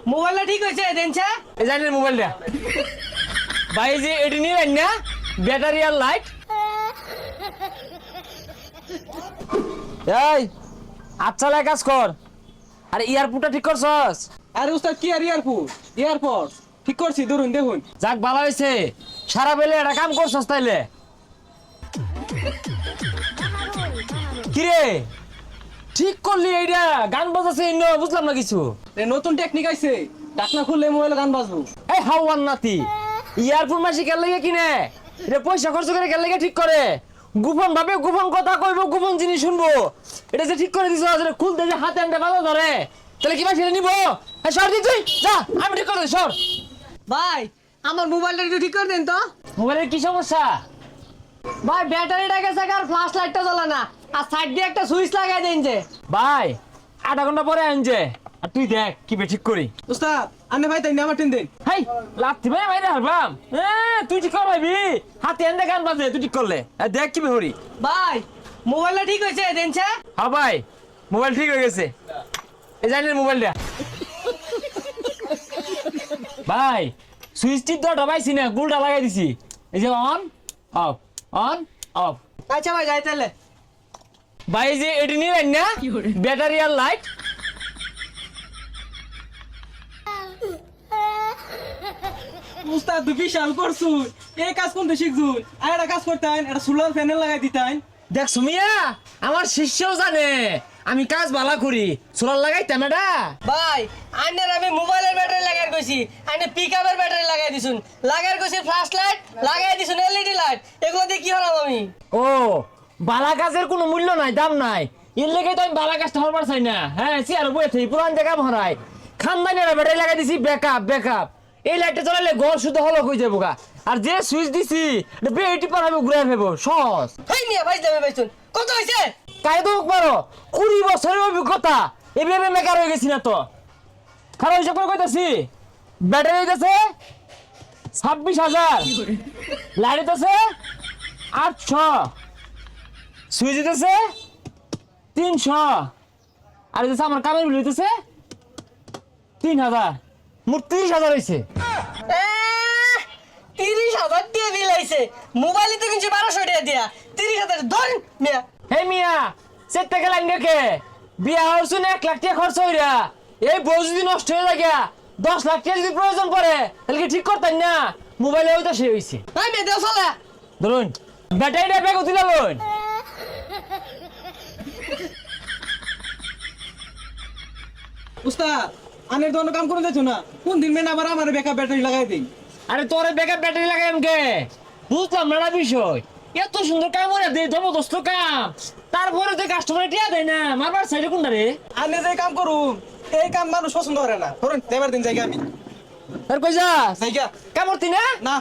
মোবাইলটা ঠিক হয়েছে দেনছে এই জানেন মোবাইলটা ভাই যে এটি নিলেন না ব্যাটারি আর লাইট এই আচ্ছা লাই কাজ কর আরে ইয়ারপুটটা ঠিক করছস আরে উস্তাদ কি আর এয়ারপোর্ট ঠিক করছি ধরুন দেখুন। যাক ভালো হয়েছে সারা বেলে একটা কাম করছস তাইলে কিরে ঠিক করলি এইটা গান বাজাছে বুঝলাম না কিছু নতুন টেকনিক আইছে, ঢাকনা খুললে মোবাইলে গান বাজবো। এই হাওয়ান নাতি ইয়ারফোন মাসি কেন লাগে কিনে এটা পয়সা খরচ করে কেন লাগে ঠিক করে গোপন ভাবে গোপন কথা কইবো গোপন জিনিস শুনবো এটা যে ঠিক করে দিছ আসলে খুলতে যে হাতে আনতে বাধা ধরে তাহলে কি মাসি নিব এই সর দি তুই যা আমি ঠিক করে দিই সর ভাই আমার মোবাইলটা একটু ঠিক করে দেন তো। মোবাইলের কি সমস্যা ভাই ব্যাটারিটা গেছে আর ফ্ল্যাশ লাইটটা জ্বলে না, আর সাইড দিয়ে একটা সুইচ লাগাই দেন যে। ভাই আধা ঘন্টা পরে আনছে আর তুই দেখ কি বে ঠিক করি উস্তাদ আনে ভাই তাই আমার টেন দেন। হাই লাথি ভাই ভাই হারবাম তুই ঠিক কর ভাইবি হাতে এনে গান বাজে তুই ঠিক করলে দেখ কি বেহরি ভাই মোবাইলটা ঠিক হয়েছে দেনছে। হ্যাঁ ভাই মোবাইল ঠিক হয়ে গেছে এই জানেন মোবাইলটা ভাই সুইচ টিপ তো পাইছি না গুলটা লাগাই দিছি এই যে অন অফ আচ্ছা ভাই যাই তাহলে। ভাই এই যে এটি নিলেন না ব্যাটারি আর লাইট উস্তাদ তুই বিশাল করছুন, এই কাজ কোনটা শিখছুন? আর একটা কাজ করতেন, একটা সোলার প্যানেল লাগাই দিতেন। দেখ সুমিয়া আমার শিষ্যও জানে আমি কাজ ভালো করি সোলার লাগাইতাম এটা ভাই আইনের আমি মোবাইলের ব্যাটারি লাগাই কইছি, আইনে পিকআপের ব্যাটারি লাগাই দিছুন, লাগাই কইছি ফ্ল্যাশ লাইট লাগাই দিছুন এলইডি লাইট, এগুলো দিয়ে কি হলাম আমি? ও বালা কাজের কোনো মূল্য নাই দাম নাই এর লেগে তো আমি বালা কাজটা হরবার চাই না হ্যাঁ চেয়ার বয়ে থাকি পুরান জায়গা ভরাই খানদানি ব্যাটারি লাগাই দিছি ব্যাকআপ এই লাইটটা চালালে ঘর শুধু হলো হয়ে যাবো গা আর যে সুইচ দিছি বেটি পার হবে ঘুরে ফেবো সহজ হেই মিয়া ভাই যাবে ভাইছুন কত হইছে? কায় তো পারো 20 বছরের অভিজ্ঞতা এভাবে মেকার হয়ে গেছি না তো খারাপ হিসাব করে কইতাছি ব্যাটারি হইতেছে 26,000 লাইট হইতেছে 800 সুইচ হইতেছে 300 আর হইতেছে আমার কামের বিল হইতেছে 3,000 মোট 30,000 হইছে 30,000 দিয়ে বিল আইছে, মোবাইলে তো কিনছি 1200 টাকা দিয়া, 30,000 ধর মিয়া। হে মিয়া সেটা গেলেন কে বিয়া হচ্ছে 1 লাখ টাকা খরচ হইরা এই বউ যদি নষ্ট হয়ে যায় 10 লাখ টাকা যদি প্রয়োজন পড়ে তাহলে কি ঠিক করতেন না মোবাইলে হয়তো সে হইছে ভাই মেয়ে দেও চলে ধরুন ব্যাটারিটা ব্যাগ দিলা লইন উস্তাদ আনের দোকানে কাম করে দিছো না, কোন দিন মেন আবার আমার ব্যাকআপ ব্যাটারি লাগাই দিই। আরে তোরে ব্যাকআপ ব্যাটারি লাগাইম কে বুঝলাম না বিষয় এত সুন্দর কাম করে দে জবরদস্ত কাম তারপরে তো কাস্টমার টিয়া দেয় না মারবার সাইডে কোনটা রে আনে যে কাম করুম এই কাম মানুষ পছন্দ করে না, ধরুন দেবার দিন জায়গা আমি আর কই যা জায়গা কামড়তি না না